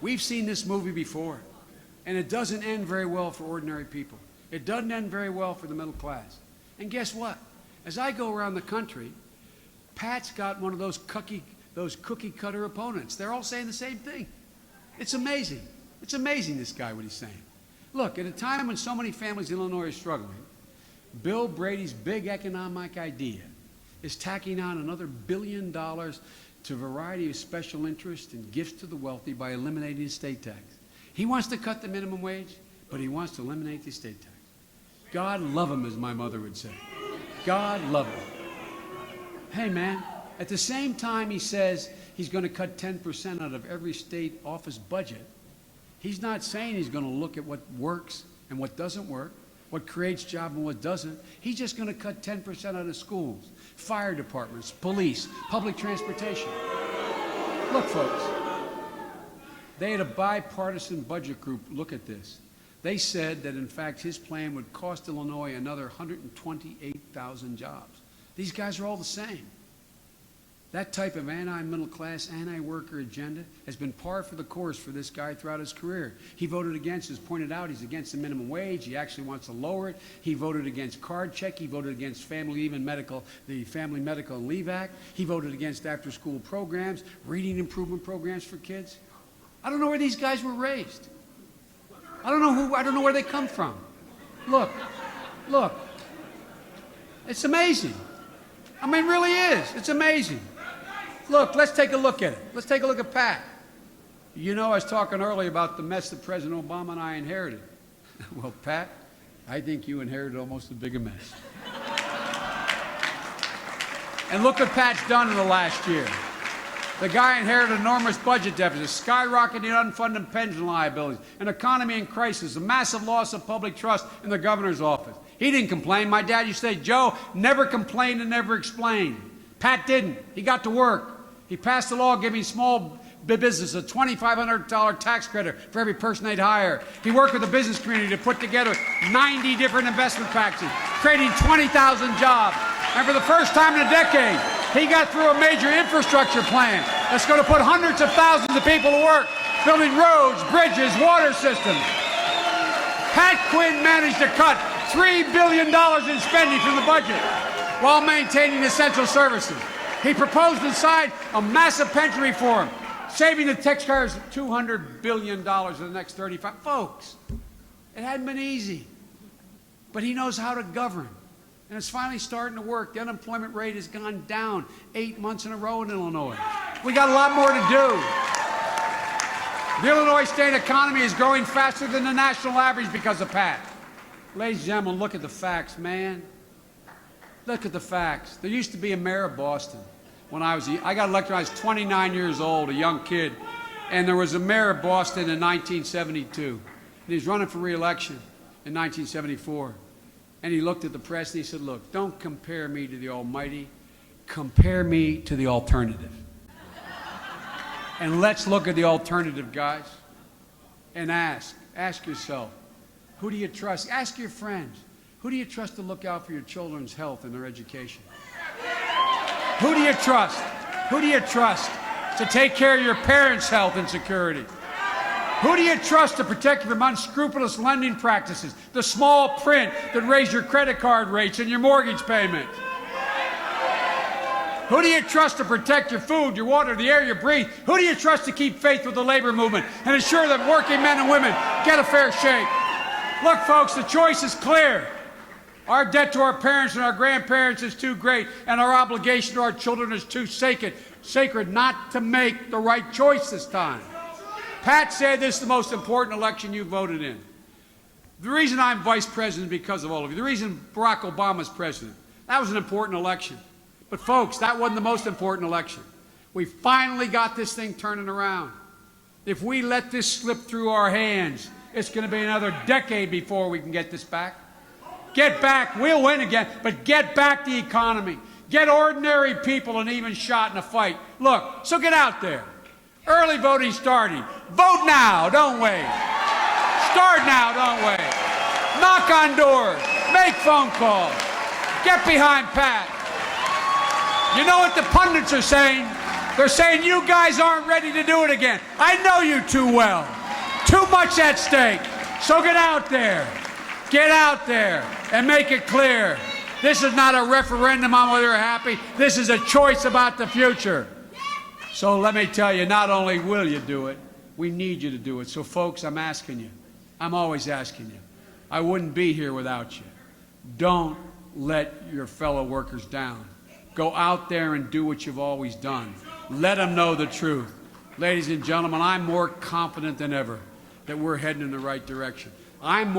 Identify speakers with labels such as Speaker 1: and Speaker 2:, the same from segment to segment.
Speaker 1: We've seen this movie before, and it doesn't end very well for ordinary people. It doesn't end very well for the middle class. And guess what? As I go around the country, Pat's got one of those cookie cutter opponents. They're all saying the same thing. It's amazing. It's amazing, this guy, what he's saying. Look, at a time when so many families in Illinois are struggling, Bill Brady's big economic idea is tacking on another $1 billion to a variety of special interests and gifts to the wealthy by eliminating the estate tax. He wants to cut the minimum wage, but he wants to eliminate the estate tax. God love him, as my mother would say. God love him. Hey, man, at the same time he says he's going to cut 10% out of every state office budget, he's not saying he's going to look at what works and what doesn't work, what creates jobs and what doesn't. He's just going to cut 10% out of schools, fire departments, police, public transportation. Look, folks, they had a bipartisan budget group look at this. They said that, in fact, his plan would cost Illinois another 128,000 jobs. These guys are all the same. That type of anti-middle class, anti-worker agenda has been par for the course for this guy throughout his career. He voted against, as pointed out, he's against the minimum wage. He actually wants to lower it. He voted against card check. He voted against the Family Medical and Leave Act. He voted against after-school programs, reading improvement programs for kids. I don't know where these guys were raised. I don't know where they come from. Look. It's amazing. I mean, it really is. It's amazing. Look, let's take a look at it. Let's take a look at Pat. You know, I was talking earlier about the mess that President Obama and I inherited. Well, Pat, I think you inherited almost as big a mess. And look what Pat's done in the last year. The guy inherited an enormous budget deficit, skyrocketing unfunded pension liabilities, an economy in crisis, a massive loss of public trust in the governor's office. He didn't complain. My dad used to say, Joe, never complain and never explain. Pat didn't. He got to work. He passed a law giving small business a $2,500 tax credit for every person they'd hire. He worked with the business community to put together 90 different investment packages, creating 20,000 jobs. And for the first time in a decade, he got through a major infrastructure plan that's going to put hundreds of thousands of people to work, building roads, bridges, water systems. Pat Quinn managed to cut $3 billion in spending from the budget while maintaining essential services. He proposed inside a massive pension reform, saving the taxpayers $200 billion in the next 35. Folks, it hadn't been easy, but he knows how to govern. And it's finally starting to work. The unemployment rate has gone down 8 months in a row in Illinois. We got a lot more to do. The Illinois state economy is growing faster than the national average because of Pat. Ladies and gentlemen, look at the facts, man. Look at the facts. There used to be a mayor of Boston when I got elected when I was 29 years old, a young kid, and there was a mayor of Boston in 1972. And he was running for re-election in 1974. And he looked at the press and he said, look, don't compare me to the almighty, compare me to the alternative. And let's look at the alternative, guys, and ask yourself, who do you trust? Ask your friends. Who do you trust to look out for your children's health and their education? Who do you trust? Who do you trust to take care of your parents' health and security? Who do you trust to protect you from unscrupulous lending practices, the small print that raise your credit card rates and your mortgage payments? Who do you trust to protect your food, your water, the air you breathe? Who do you trust to keep faith with the labor movement and ensure that working men and women get a fair shake? Look, folks, the choice is clear. Our debt to our parents and our grandparents is too great, and our obligation to our children is too sacred not to make the right choice this time. Pat said this is the most important election you voted in. The reason I'm vice president is because of all of you. The reason Barack Obama's president, that was an important election. But folks, that wasn't the most important election. We finally got this thing turning around. If we let this slip through our hands, it's going to be another decade before we can get this back. Get back. We'll win again, but get back the economy. Get ordinary people an even shot in a fight. Look, so get out there. Early voting starting. Vote now, don't wait. Start now, don't wait. Knock on doors. Make phone calls. Get behind Pat. You know what the pundits are saying? They're saying you guys aren't ready to do it again. I know you too well. Too much at stake. So get out there. Get out there and make it clear. This is not a referendum on whether you're happy. This is a choice about the future. So let me tell you, not only will you do it, we need you to do it. So folks, I'm asking you. I'm always asking you. I wouldn't be here without you. Don't let your fellow workers down. Go out there and do what you've always done. Let them know the truth. Ladies and gentlemen, I'm more confident than ever that we're heading in the right direction. I'm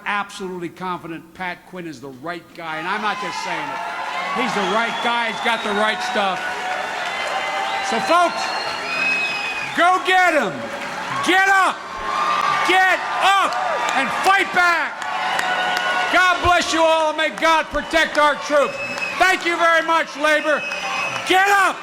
Speaker 1: absolutely confident Pat Quinn is the right guy, and I'm not just saying it. He's the right guy. He's got the right stuff. So, folks, go get him. Get up. Get up and fight back. God bless you all, and may God protect our troops. Thank you very much, labor. Get up.